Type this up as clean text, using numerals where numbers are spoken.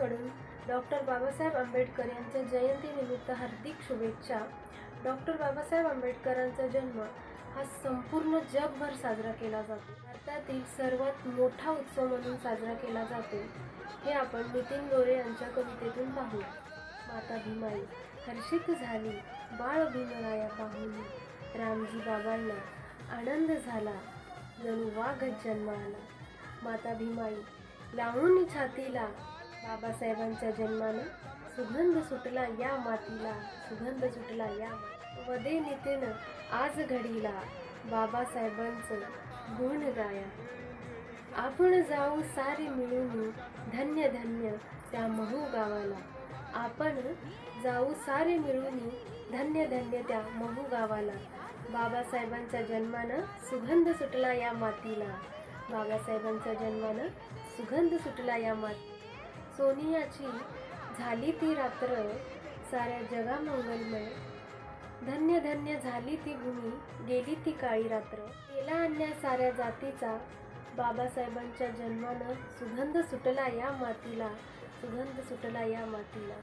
आमच्याकडून डॉक्टर बाबासाहेब आंबेडकर यांच्या जयंतीनिमित्त हार्दिक शुभेच्छा. डॉक्टर बाबासाहेब आंबेडकरांचा जन्म हा संपूर्ण जगभर साजरा केला जातो. भारतातील सर्वात मोठा उत्सव म्हणून साजरा केला जातो हे आपण नितीन गोरे यांच्या कवितेतून पाहू. माता भीमाई हर्षित झाली बाळ भीमराया पाहुनी, रामजी बाबांना आनंद झाला जणू वाघच जन्म आला. माता भीमाई लावून छातीला बाबासाहेबांच्या जन्मानं सुगंध सुटला या मातीला, सुगंध सुटला या वदे नितीन आज घडीला बाबासाहेबांचं गुण गाया. आपण जाऊ सारी मिळून धन्य धन्य त्या महू गावाला, आपण जाऊ सारे मिळून धन्य धन्य त्या महू गावाला. बाबासाहेबांच्या जन्मानं सुगंध सुटला या मातीला, बाबासाहेबांच्या जन्मानं सुगंध सुटला या माती. सोनियाची झाली ती रात्र साऱ्या जगा मंगलमय, धन्य धन्य झाली ती भूमी गेली ती काळी रात्र. केला अन्याय साऱ्या जातीचा बाबासाहेबांच्या जन्मानं सुगंध सुटला या मातीला, सुगंध सुटला या मातीला.